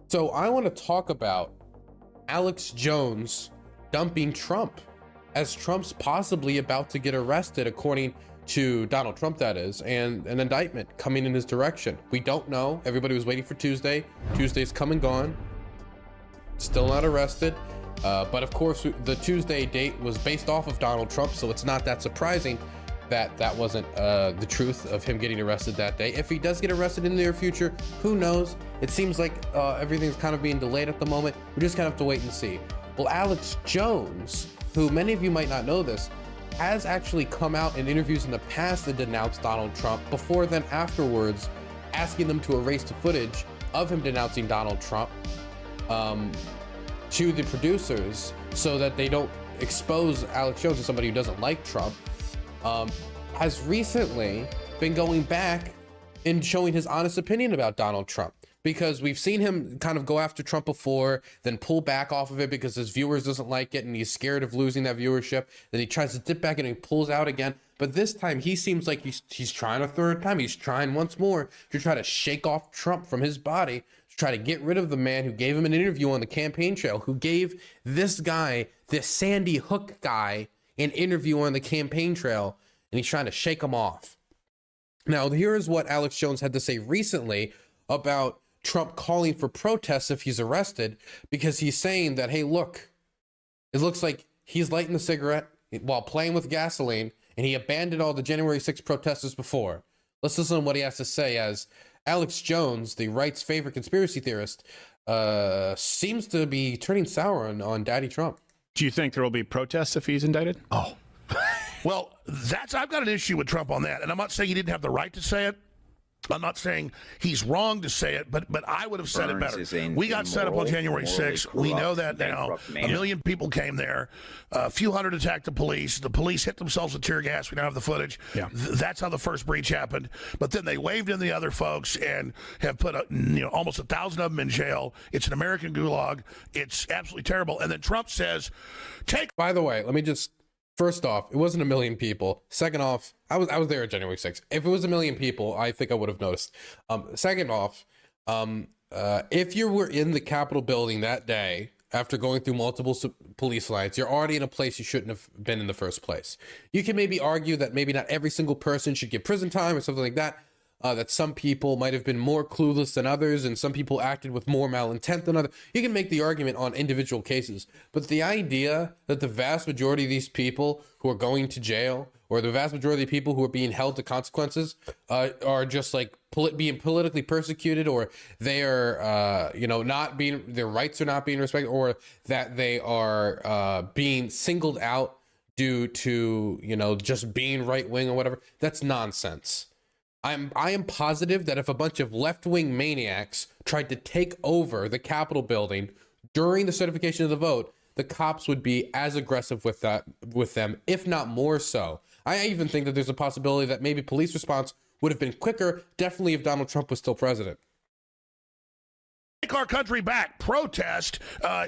So I want to talk about Alex Jones dumping Trump, as Trump's possibly about to get arrested, according to Donald Trump, that is, and an indictment coming in his direction. We don't know. Everybody was waiting for Tuesday. Tuesday's come and gone. Still not arrested. But of course, the Tuesday date was based off of Donald Trump, so it's not that surprising that that wasn't the truth of him getting arrested that day. If he does get arrested in the near future, who knows? It seems like everything's kind of being delayed at the moment. We just kind of have to wait and see. Well, Alex Jones, who many of you might not know this, has actually come out in interviews in the past and denounced Donald Trump, before then afterwards asking them to erase the footage of him denouncing Donald Trump to the producers so that they don't expose Alex Jones as somebody who doesn't like Trump. Has recently been going back and showing his honest opinion about Donald Trump, because we've seen him kind of go after Trump before, then pull back off of it because his viewers doesn't like it and he's scared of losing that viewership. Then he tries to dip back and he pulls out again. But this time he seems like he's trying a third time. He's trying once more to try to shake off Trump from his body, to try to get rid of the man who gave him an interview on the campaign trail, who gave this guy, this Sandy Hook guy, an interview on the campaign trail, and he's trying to shake him off. Now, here's what Alex Jones had to say recently about Trump calling for protests if he's arrested, because he's saying that, hey, look, it looks like he's lighting the cigarette while playing with gasoline, and he abandoned all the January 6th protesters before. Let's listen to what he has to say, as Alex Jones, the right's favorite conspiracy theorist, seems to be turning sour on Daddy Trump. Do you think there will be protests if he's indicted? Oh, well, I've got an issue with Trump on that. And I'm not saying he didn't have the right to say it. I'm not saying he's wrong to say it, but I would have said it better. We got set up on January 6th. We know that now. A million people came there. A few hundred attacked the police. The police hit themselves with tear gas. We don't have the footage. Yeah. That's how the first breach happened. But then they waved in the other folks and have put almost 1,000 of them in jail. It's an American gulag. It's absolutely terrible. And then Trump says, By the way, let me just... First off, it wasn't a million people. Second off, I was there at January 6th. If it was a million people, I think I would have noticed. Second off, if you were in the Capitol building that day after going through multiple police lines, you're already in a place you shouldn't have been in the first place. You can maybe argue that maybe not every single person should get prison time or something like that. That some people might have been more clueless than others, and some people acted with more malintent than others. You can make the argument on individual cases, but the idea that the vast majority of these people who are going to jail, or the vast majority of people who are being held to consequences, are just like being politically persecuted, or they are, not being, their rights are not being respected, or that they are being singled out due to, just being right wing or whatever, that's nonsense. I am positive that if a bunch of left-wing maniacs tried to take over the Capitol building during the certification of the vote, the cops would be as aggressive with them, if not more so. I even think that there's a possibility that maybe police response would have been quicker, definitely if Donald Trump was still president. Take our country back, protest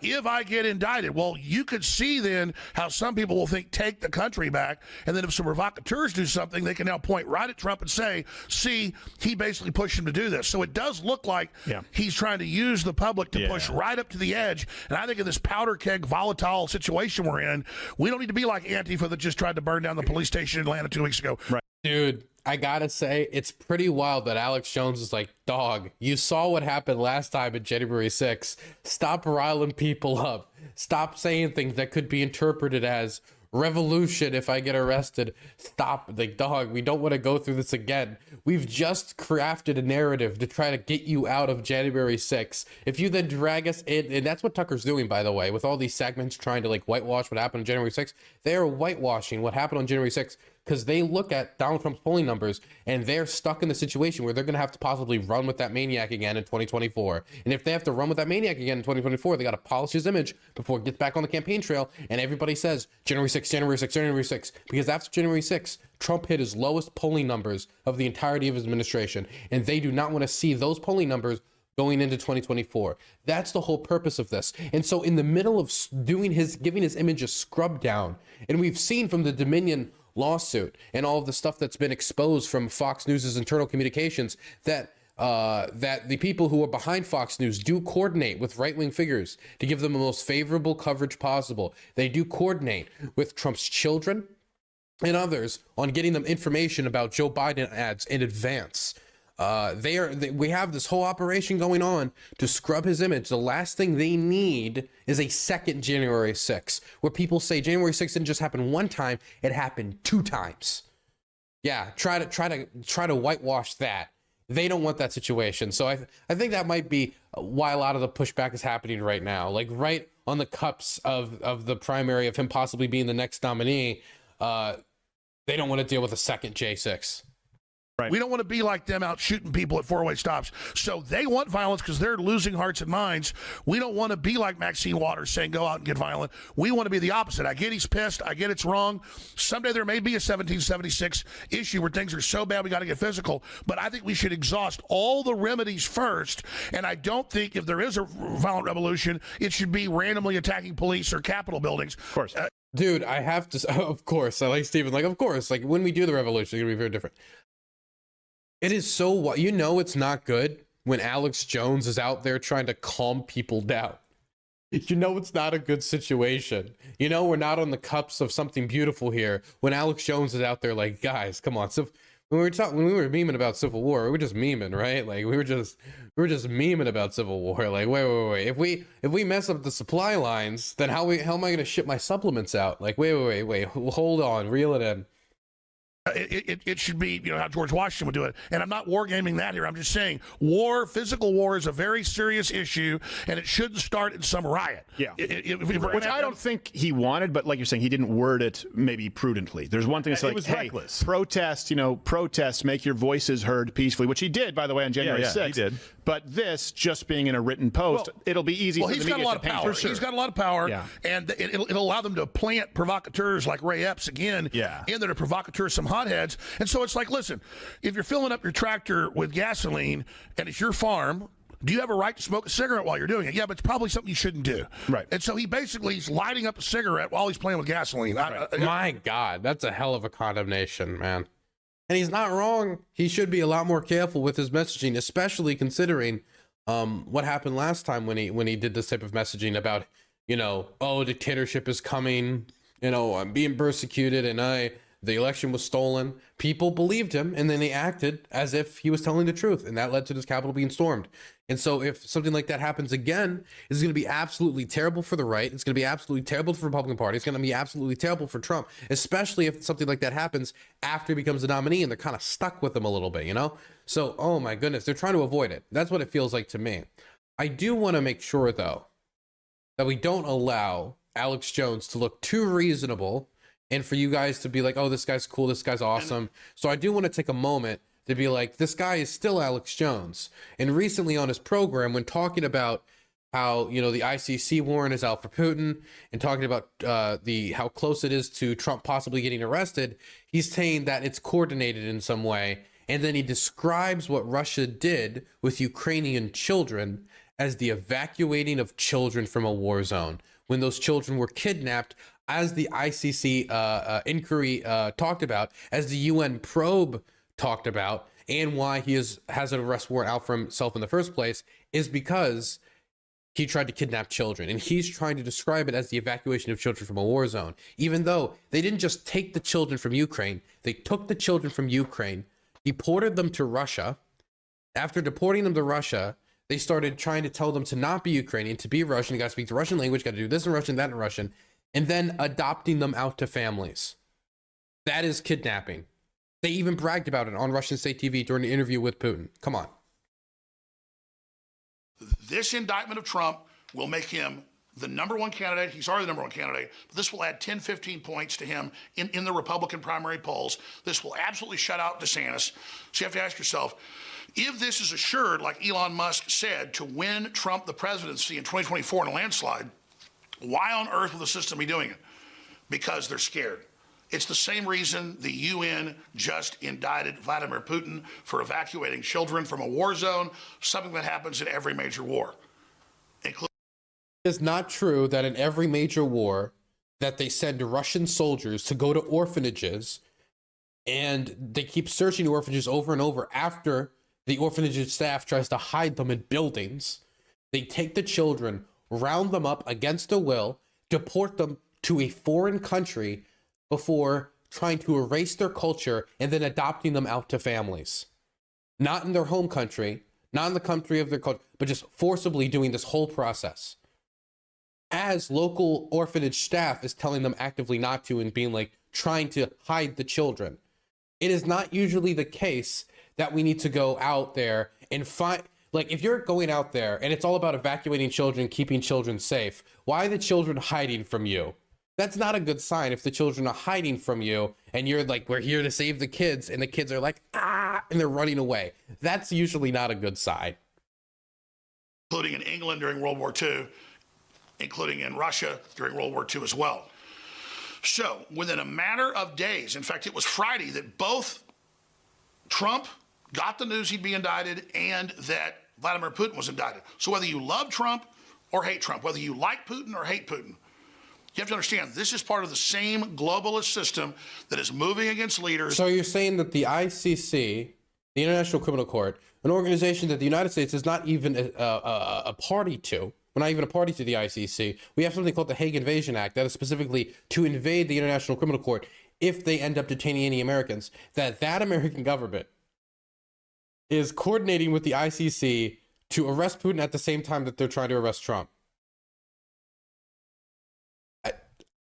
if I get indicted. Well, you could see then how some people will think take the country back, and then if some provocateurs do something, they can now point right at Trump and say, see, he basically pushed him to do this. So it does look like he's trying to use the public to push right up to the edge. And I think in this powder keg volatile situation we're in, we don't need to be like Antifa that just tried to burn down the police station in Atlanta 2 weeks ago. Right. Dude, I gotta say, it's pretty wild that Alex Jones is like, dog, you saw what happened last time at January 6th. Stop riling people up. Stop saying things that could be interpreted as revolution if I get arrested. Stop. Like, dog, we don't want to go through this again. We've just crafted a narrative to try to get you out of January 6th. If you then drag us in, and that's what Tucker's doing, by the way, with all these segments trying to like whitewash what happened on January 6th. They are whitewashing what happened on January 6th, because they look at Donald Trump's polling numbers and they're stuck in the situation where they're going to have to possibly run with that maniac again in 2024. And if they have to run with that maniac again in 2024, they got to polish his image before it gets back on the campaign trail. And everybody says January 6th, January 6th, January 6th, because after January 6th, Trump hit his lowest polling numbers of the entirety of his administration. And they do not want to see those polling numbers going into 2024. That's the whole purpose of this. And so in the middle of giving his image a scrub down, and we've seen from the Dominion lawsuit and all of the stuff that's been exposed from Fox News's internal communications that that the people who are behind Fox News do coordinate with right-wing figures to give them the most favorable coverage possible. They do coordinate with Trump's children and others on getting them information about Joe Biden ads in advance. We have this whole operation going on to scrub his image. The last thing they need is a second January 6th, where people say January 6th didn't just happen one time, it happened 2 times. Yeah, try to whitewash that. They don't want that situation. So I think that might be why a lot of the pushback is happening right now. Like right on the cups of the primary of him possibly being the next nominee, they don't want to deal with a second J6. Right. We don't want to be like them out shooting people at four-way stops. So they want violence because they're losing hearts and minds. We don't want to be like Maxine Waters saying go out and get violent. We want to be the opposite. I get he's pissed. I get it's wrong. Someday there may be a 1776 issue where things are so bad we got to get physical. But I think we should exhaust all the remedies first. And I don't think if there is a violent revolution, it should be randomly attacking police or Capitol buildings. Of course. Dude, I have to, of course. I like Stephen. Like, of course. Like when we do the revolution, it's going to be very different. It is so, you know, it's not good when Alex Jones is out there trying to calm people down. You know, it's not a good situation. You know, we're not on the cups of something beautiful here when Alex Jones is out there like, guys, come on. So when we were memeing about Civil War, we were just memeing, right? Like we were just memeing about Civil War. Like, wait. If we mess up the supply lines, then how am I going to ship my supplements out? Like, wait. Hold on, reel it in. It should be, you know, how George Washington would do it. And I'm not wargaming that here. I'm just saying physical war is a very serious issue, and it shouldn't start in some riot. Yeah. Which I don't think he wanted, but like you're saying, he didn't word it maybe prudently. There's one thing to say, like, hey, reckless. Protest, make your voices heard peacefully, which he did, by the way, on January 6th. He did. But this, just being in a written post, it'll be easy for the media to paint. Well, he's got a lot of power, and it'll allow them to plant provocateurs like Ray Epps again, in there to provocateur some hotheads. And so it's like, listen, if you're filling up your tractor with gasoline and it's your farm, do you have a right to smoke a cigarette while you're doing it? Yeah, but it's probably something you shouldn't do. Right. And so he basically is lighting up a cigarette while he's playing with gasoline. Right. My God, that's a hell of a condemnation, man. And he's not wrong. He should be a lot more careful with his messaging, especially considering what happened last time when he did this type of messaging about, you know, oh, dictatorship is coming, you know, I'm being persecuted, and the election was stolen. People believed him, and then they acted as if he was telling the truth, and that led to this Capitol being stormed. And so if something like that happens again, it's going to be absolutely terrible for the right. It's going to be absolutely terrible for the Republican Party. It's going to be absolutely terrible for Trump, especially if something like that happens after he becomes the nominee and they're kind of stuck with him a little bit, you know? So, oh my goodness, they're trying to avoid it. That's what it feels like to me. I do want to make sure, though, that we don't allow Alex Jones to look too reasonable and for you guys to be like, oh, this guy's cool, this guy's awesome. So I do want to take a moment to be like, this guy is still Alex Jones. And recently on his program, when talking about how, you know, the ICC warrant is out for Putin and talking about how close it is to Trump possibly getting arrested, he's saying that it's coordinated in some way. And then he describes what Russia did with Ukrainian children as the evacuating of children from a war zone, when those children were kidnapped, as the ICC inquiry talked about, as the UN probe talked about, and why he has an arrest warrant out for himself in the first place, is because he tried to kidnap children. And he's trying to describe it as the evacuation of children from a war zone, even though they didn't just take the children from Ukraine. They took the children from Ukraine, deported them to Russia. After deporting them to Russia, they started trying to tell them to not be Ukrainian, to be Russian. You got to speak the Russian language, got to do this in Russian, that in Russian, and then adopting them out to families. That is kidnapping. They even bragged about it on Russian state TV during an interview with Putin. Come on. This indictment of Trump will make him the number one candidate. He's already the number one candidate. But this will add 10, 15 points to him in the Republican primary polls. This will absolutely shut out DeSantis. So you have to ask yourself, if this is assured, like Elon Musk said, to win Trump the presidency in 2024 in a landslide, why on earth will the system be doing it? Because they're scared. It's the same reason the UN just indicted Vladimir Putin for evacuating children from a war zone, something that happens in every major war. It's not true that in every major war that they send Russian soldiers to go to orphanages and they keep searching orphanages over and over after The orphanage staff tries to hide them in buildings. They take the children, round them up against their will, deport them to a foreign country before trying to erase their culture and then adopting them out to families. Not in their home country, not in the country of their culture, but just forcibly doing this whole process. As local orphanage staff is telling them actively not to and being like, trying to hide the children. It is not usually the case that we need to go out there and find, like, if you're going out there and it's all about evacuating children, keeping children safe, why are the children hiding from you? That's not a good sign if the children are hiding from you and you're like, we're here to save the kids, and the kids are like, ah, and they're running away. That's usually not a good sign. Including in England during World War II, including in Russia during World War II as well. So within a matter of days, in fact, it was Friday that both Trump got the news he'd be indicted and that Vladimir Putin was indicted. So whether you love Trump or hate Trump, whether you like Putin or hate Putin, you have to understand this is part of the same globalist system that is moving against leaders. So you're saying that the ICC, the International Criminal Court, an organization that the United States is not even a party to, we're not even a party to the ICC. We have something called the Hague Invasion Act that is specifically to invade the International Criminal Court if they end up detaining any Americans, that American government is coordinating with the ICC to arrest Putin at the same time that they're trying to arrest Trump.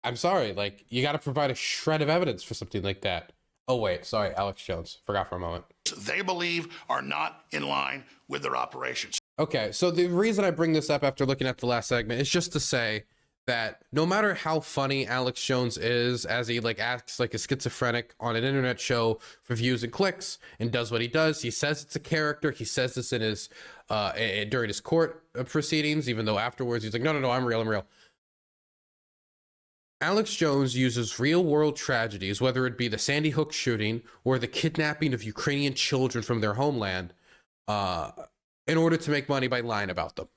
I'm sorry, like, you got to provide a shred of evidence for something like that. Oh, wait, sorry, Alex Jones. Forgot for a moment. They believe are not in line with their operations. Okay, so the reason I bring this up after looking at the last segment is just to say that no matter how funny Alex Jones is, as he like acts like a schizophrenic on an internet show for views and clicks and does what he does, he says it's a character. He says this in his during his court proceedings, even though afterwards he's like, no, I'm real. Alex Jones uses real-world tragedies, whether it be the Sandy Hook shooting or the kidnapping of Ukrainian children from their homeland, in order to make money by lying about them.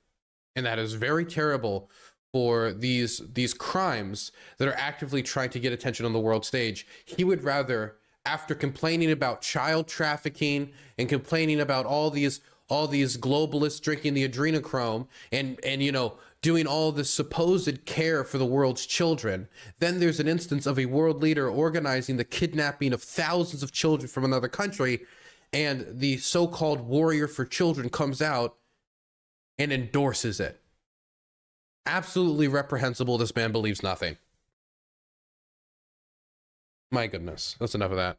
And that is very terrible for these crimes that are actively trying to get attention on the world stage. He would rather, after complaining about child trafficking and complaining about all these globalists drinking the adrenochrome and you know, doing all this supposed care for the world's children, then there's an instance of a world leader organizing the kidnapping of thousands of children from another country, and the so-called warrior for children comes out and endorses it. Absolutely reprehensible. This man believes nothing. My goodness, that's enough of that.